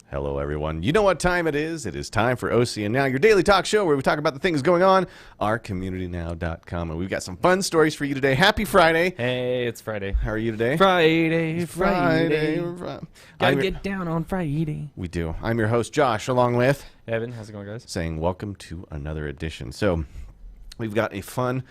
Hello, everyone. You know what time it is? It is time for OCN Now, your daily talk show where we talk about the things going on, ourcommunitynow.com. And we've got some fun stories for you today. Happy Friday. Hey, it's Friday. How are you today? Friday. Gotta get down on Friday. We do. I'm your host, Josh, along with Evan. How's it going, guys? saying welcome to another edition. So we've got a fun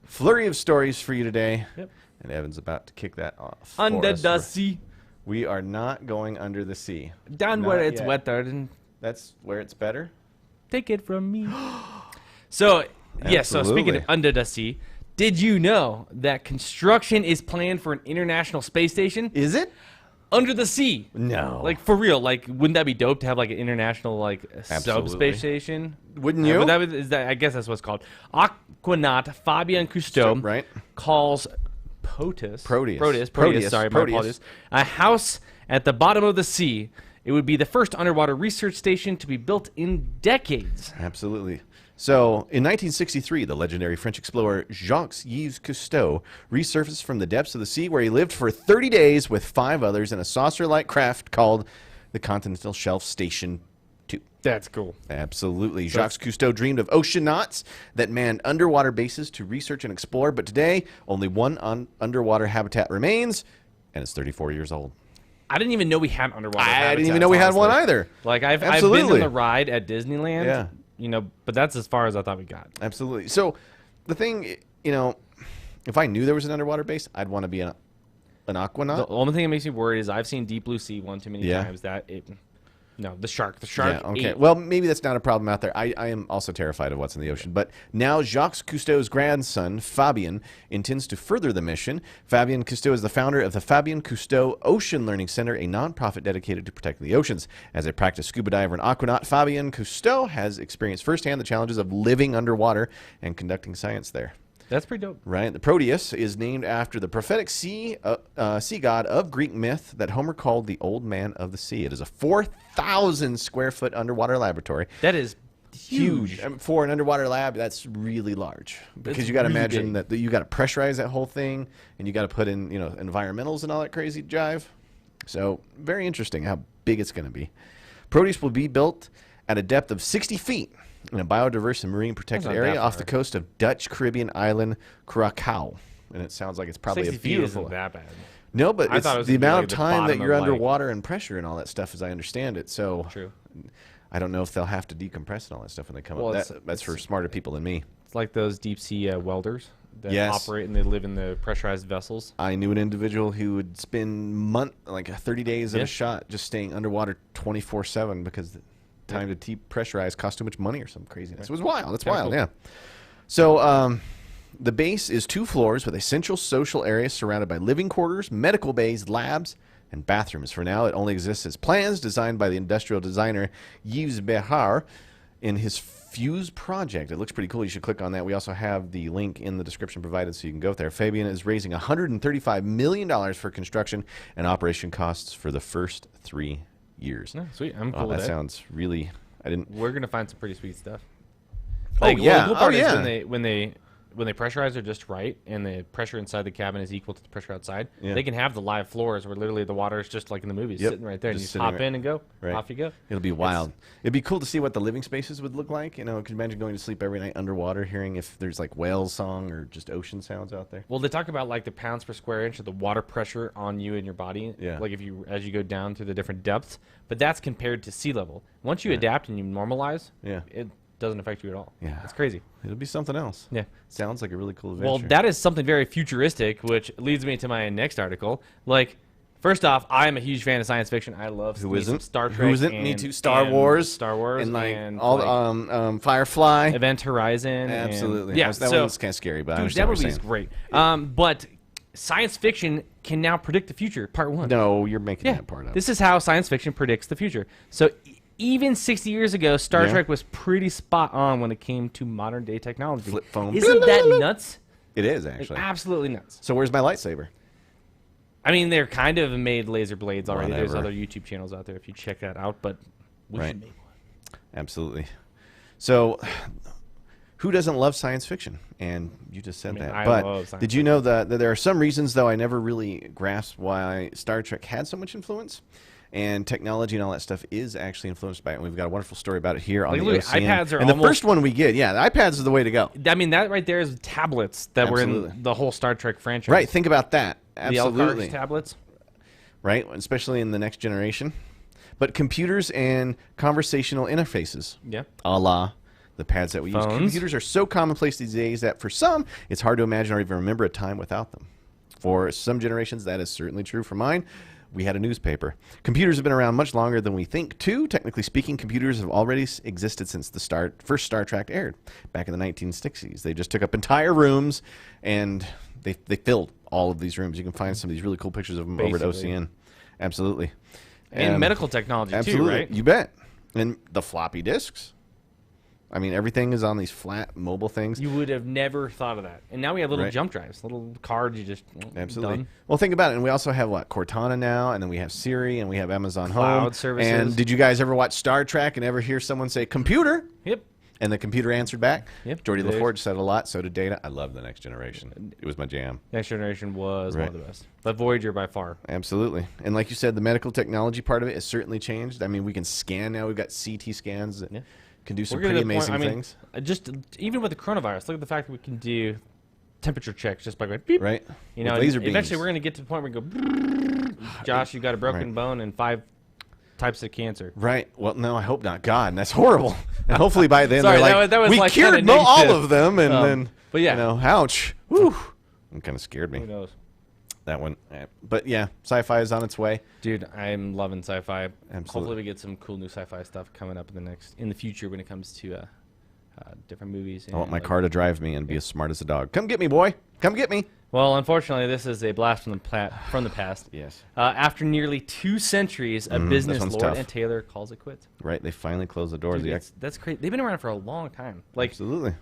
flurry of stories for you today. Yep. And Evan's about to kick that off. Under the sea. We are not going under the sea. Down Not where it's yet. wetter. That's where it's better. Take it from me. So speaking of under the sea, did you know that construction is planned for an international space station? Is it? Under the sea. No. Like, for real. Like, wouldn't that be dope to have, like, an international, like, Absolutely. subspace station? Wouldn't you? I guess that's what it's called. Aquanaut Fabian Cousteau Right. calls Proteus, sorry, my Proteus. apologies, a house at the bottom of the sea. It would be the first underwater research station to be built in decades. Absolutely. So, in 1963, the legendary French explorer Jacques-Yves Cousteau resurfaced from the depths of the sea where he lived for 30 days with 5 others in a saucer-like craft called the Continental Shelf Station 2. That's cool. Absolutely. Jacques Cousteau dreamed of oceanauts that manned underwater bases to research and explore, but today, only one underwater habitat remains, and it's 34 years old. I didn't even know we had underwater I habitats, didn't even know we had one either. Like, I've been Absolutely. on the ride at Disneyland, Yeah. you know, but that's as far as I thought we got. Absolutely. So, the thing, you know, if I knew there was an underwater base, I'd want to be an aquanaut. The only thing that makes me worried is I've seen Deep Blue Sea one too many times that it... No, the shark. Yeah, okay. ate. Well, maybe that's not a problem out there. I am also terrified of what's in the ocean. But now Jacques Cousteau's grandson, Fabien, intends to further the mission. Fabien Cousteau is the founder of the Fabien Cousteau Ocean Learning Center, a nonprofit dedicated to protecting the oceans. As a practiced scuba diver and aquanaut, Fabien Cousteau has experienced firsthand the challenges of living underwater and conducting science there. That's pretty dope. Right. The Proteus is named after the prophetic sea god of Greek myth that Homer called the Old Man of the Sea. It is a 4,000 square foot underwater laboratory. That is huge. For an underwater lab, that's really large. Because That's you got to really imagine big. that you got to pressurize that whole thing, and you got to put in, you know, environmentals and all that crazy jive. So very interesting how big it's going to be. Proteus will be built at a depth of 60 feet in a biodiverse and marine protected That's not area that off far. the coast of Dutch Caribbean island Curacao. And it sounds like it's probably 60 a feet beautiful... isn't that bad. No, but I it's thought it was the gonna be amount like of the time that bottom you're of, like- underwater and pressure and all that stuff, as I understand it. So True. I don't know if they'll have to decompress and all that stuff when they come Well, up. it's- That's for smarter people than me. It's like those deep sea welders that Yes. operate and they live in the pressurized vessels. I knew an individual who would spend 30 days at Yeah. a shot just staying underwater 24/7 because the time to depressurize cost too much money or some craziness. It was wild. That's Kinda wild, cool. yeah. So the base is 2 floors with a central social area surrounded by living quarters, medical bays, labs, and bathrooms. For now, it only exists as plans designed by the industrial designer Yves Behar in his Fuse project. It looks pretty cool. You should click on that. We also have the link in the description provided so you can go there. Fabian is raising $135 million for construction and operation costs for the first 3 years. No, sweet. I'm Oh, cool with that that. sounds really... I didn't... We're gonna find some pretty sweet stuff. Oh, yeah. The cool part Oh, is yeah. when they pressurize it just right, and the pressure inside the cabin is equal to the pressure outside. Yeah. They can have the live floors where literally the water is just like in the movies, Yep. sitting right there, and you Just just sitting hop right- in and go. right. Off you go. It'll be wild. It'd be cool to see what the living spaces would look like. You know, could you imagine going to sleep every night underwater, hearing if there's like whale song or just ocean sounds out there? Well, they talk about like the pounds per square inch of the water pressure on you and your body. Yeah. Like as you go down through the different depths, but that's compared to sea level. Once you adapt and you normalize, Yeah. it doesn't affect you at all. Yeah. It's crazy. It'll be something else. Yeah. Sounds like a really cool adventure. Well, that is something very futuristic, which leads me to my next article. Like, first off, I am a huge fan of science fiction. I love Who me some isn't? Star Trek. Who isn't? Me and- too. Star and Wars. Star Wars. And like and, all like, Firefly. Event Horizon. Absolutely. And, yeah, that so, one's kind of scary, but I dude, understand that what movie you're is saying. great. But science fiction can now predict the future. Part 1. No, you're making Yeah, that part up. this is how science fiction predicts the future. So even 60 years ago, Star Yeah. Trek was pretty spot on when it came to modern day technology. Flip phone. Isn't that nuts? It is, Like, actually. absolutely nuts. So where's my lightsaber? I mean, they're kind of made laser blades already. There's Whatever. other YouTube channels out there if you check that out, but we Right. should make one. Absolutely. So who doesn't love science fiction? And you just said I mean, that. I But love science did you know that there are some reasons, though, I never really grasped why Star Trek had so much influence? and technology and all that stuff is actually influenced by it. And we've got a wonderful story about it here on the look, OCN. iPads are and the first one we get, the iPads is the way to go. I mean, that right there is tablets that Absolutely. were in the whole Star Trek franchise. Right, think about that. The Absolutely. LCARS tablets. Right, especially in the next generation. But computers and conversational interfaces, a la the pads that we use. Computers are so commonplace these days that for some, it's hard to imagine or even remember a time without them. For some generations, that is certainly true. For mine, we had a newspaper. Computers have been around much longer than we think, too. Technically speaking, computers have already existed since the first Star Trek aired back in the 1960s. They just took up entire rooms, and they filled all of these rooms. You can find some of these really cool pictures of them over at OCN. Absolutely. And medical technology, too, right? You bet. And the floppy disks. I mean, everything is on these flat mobile things. You would have never thought of that. And now we have little jump drives, little cards you just Absolutely. done. Well, think about it. And we also have, Cortana now, and then we have Siri, and we have Amazon Cloud Home. services. And did you guys ever watch Star Trek and ever hear someone say, computer? Yep. And the computer answered back? Yep. Geordie LaForge said a lot, so did Data. I love The Next Generation. It was my jam. Next Generation was one of the best. But Voyager by far. Absolutely. And like you said, the medical technology part of it has certainly changed. I mean, we can scan now. We've got CT scans that can do some pretty amazing things. Just even with the coronavirus, look at the fact that we can do temperature checks just by going beep. Right. You know, laser beams. eventually we're going to get to the point where we go, Josh, you got a broken bone and 5 types of cancer. Right. Well, no, I hope not. God, that's horrible. And hopefully by then Sorry, they're like, that was we like cured all of them, and then, but yeah, ouch. Whew. It kind of scared me. Who knows? That one. But yeah, sci-fi is on its way. Dude, I'm loving sci-fi. Absolutely. Hopefully we get some cool new sci-fi stuff coming up in the future when it comes to different movies. I want my car to drive me and be as smart as a dog. Come get me, boy. Come get me. Well, unfortunately, this is a blast from the past. Yes. After nearly 2 centuries of business, Lord tough. and Taylor calls it quits. Right. They finally closed the doors. Dude, that's crazy. They've been around for a long time. Absolutely.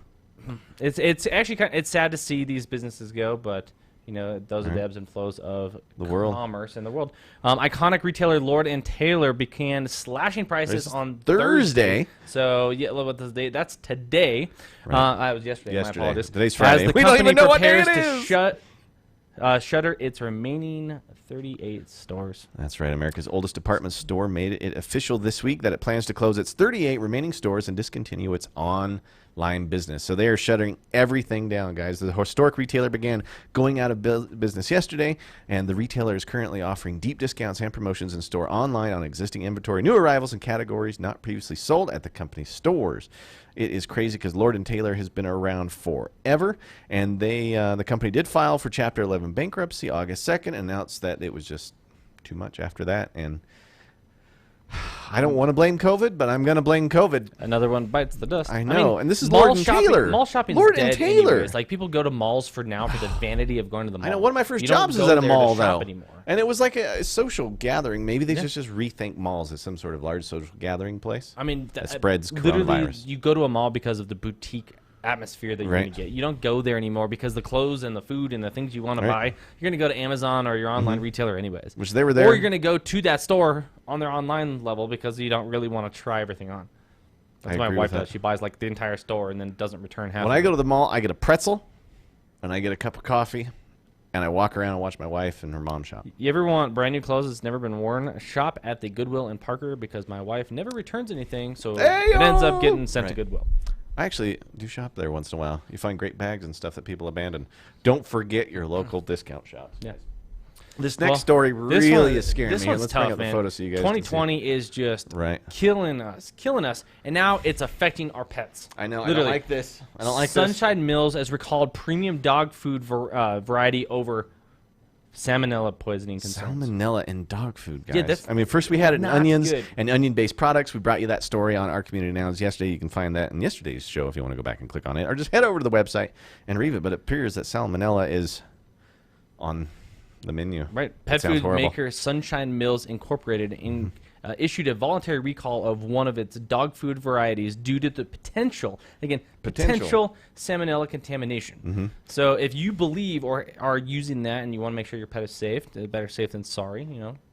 It's actually it's sad to see these businesses go, but those are the ebbs and flows of the world, commerce in the world. Iconic retailer Lord and Taylor began slashing prices on Thursday. So what this day? That's today. It was yesterday. My apologies. Today's Friday. As the We don't company even know what day it prepares is. to shutter its remaining 38 stores. That's right. America's oldest department store made it official this week that it plans to close its 38 remaining stores and discontinue its online business. So they are shutting everything down, guys. The historic retailer began going out of business yesterday, and the retailer is currently offering deep discounts and promotions in store online on existing inventory, new arrivals, and categories not previously sold at the company's stores. It is crazy because Lord & Taylor has been around forever, and the company did file for Chapter 11 bankruptcy August 2nd, and announced that it was just too much after that. And I don't want to blame COVID, but I'm going to blame COVID. Another one bites the dust. I know, and this is mall Lord & Taylor. Mall shopping Lord dead & Taylor. anyways. Like, people go to malls for the vanity of going to the mall. I know, one of my first You don't jobs go was at a there to mall, shop though. anymore. And it was like a social gathering. Maybe they just rethink malls as some sort of large social gathering place. I mean, that spreads literally, coronavirus. you go to a mall because of the boutique atmosphere that you're going to get. You don't go there anymore because the clothes and the food and the things you want to buy, you're going to go to Amazon or your online retailer anyways. Which they were there. Or you're going to go to that store on their online level because you don't really want to try everything on. That's what my wife does. She buys like the entire store and then doesn't return half. When I go to the mall, I get a pretzel, and I get a cup of coffee, and I walk around and watch my wife and her mom shop. You ever want brand new clothes that's never been worn? Shop at the Goodwill in Parker because my wife never returns anything, so it ends up getting sent to Goodwill. I actually do shop there once in a while. You find great bags and stuff that people abandon. Don't forget your local discount shops. Yes. This next story really is scaring me. This one's Let's tough, bring up man. the photo so you guys 2020 can see. is just killing us, and now it's affecting our pets. I know. Literally. I don't like this. I don't like Sunshine Mills has recalled premium dog food variety over salmonella poisoning concerns. Salmonella in dog food, guys. Yeah, that's I mean, first we had it in onions good. and onion-based products. We brought you that story on our community announcements yesterday. You can find that in yesterday's show if you want to go back and click on it, or just head over to the website and read it. But it appears that salmonella is on the menu. Right. Pet food maker Sunshine Mills Incorporated issued a voluntary recall of one of its dog food varieties due to the potential salmonella contamination. So if you believe or are using that and you want to make sure your pet is safe, better safe than sorry,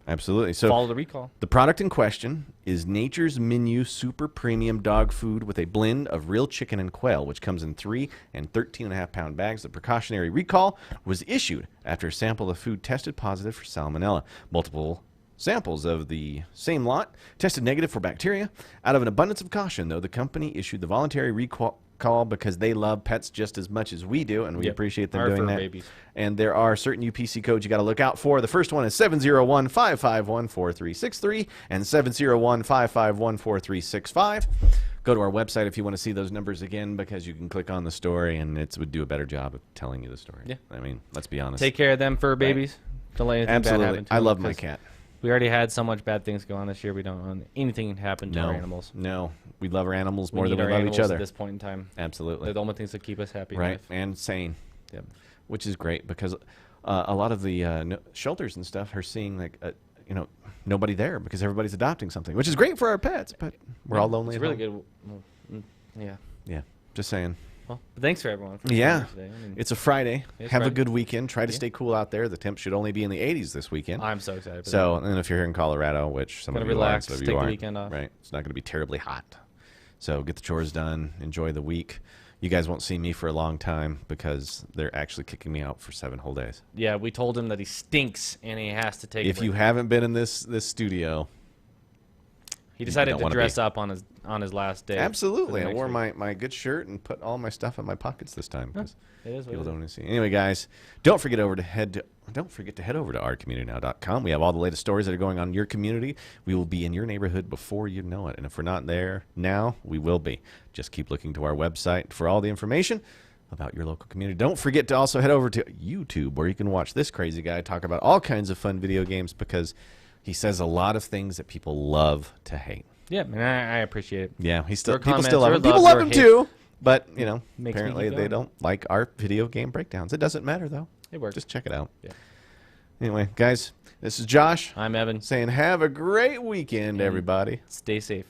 Absolutely. So follow the recall. The product in question is Nature's Menu Super Premium Dog Food with a blend of real chicken and quail, which comes in 3 and 13.5-pound bags. The precautionary recall was issued after a sample of food tested positive for salmonella. Multiple Samples of the same lot tested negative for bacteria. Out of an abundance of caution, though, the company issued the voluntary recall because they love pets just as much as we do, and we appreciate them doing that. Babies. And there are certain UPC codes you got to look out for. The first one is 701-551-4363 and 701-551-4365. Go to our website if you want to see those numbers again, because you can click on the story, and it would do a better job of telling you the story. Yeah. I mean, let's be honest. Take care of them, fur babies. Don't let anything bad happen to them. I love my cat. We already had so much bad things go on this year. We don't want anything to happen to our animals. No, we love our animals more than we our love animals each other. At this point in time, absolutely, they're the only things that keep us happy, right? And sane, yep. Which is great, because a lot of the shelters and stuff are seeing like nobody there because everybody's adopting something, which is great for our pets. But we're all lonely. It's really good. Yeah. Yeah. Just saying. Well, thanks for everyone. For yeah. Today. I mean, it's a Friday. Have Friday. a good weekend. Try to stay cool out there. The temp should only be in the 80s this weekend. I'm so excited. So, and if you're here in Colorado, which some of you relax, are, some of take you the aren't, weekend off. Right. It's not going to be terribly hot. So get the chores done. Enjoy the week. You guys won't see me for a long time because they're actually kicking me out for 7 whole days. Yeah, we told him that he stinks and he has to take. If you haven't been in this studio. He decided to dress up on his last day. Absolutely. I wore my good shirt and put all my stuff in my pockets this time because people don't want to see. Anyway, guys, don't forget to head over to ourcommunitynow.com. We have all the latest stories that are going on in your community. We will be in your neighborhood before you know it. And if we're not there now, we will be. Just keep looking to our website for all the information about your local community. Don't forget to also head over to YouTube, where you can watch this crazy guy talk about all kinds of fun video games, because he says a lot of things that people love to hate. Yeah, and I appreciate it. Yeah, people still love him. People love him too, but apparently they don't like our video game breakdowns. It doesn't matter though. It works. Just check it out. Yeah. Anyway, guys, this is Josh. I'm Evan. Saying have a great weekend, everybody. Stay safe.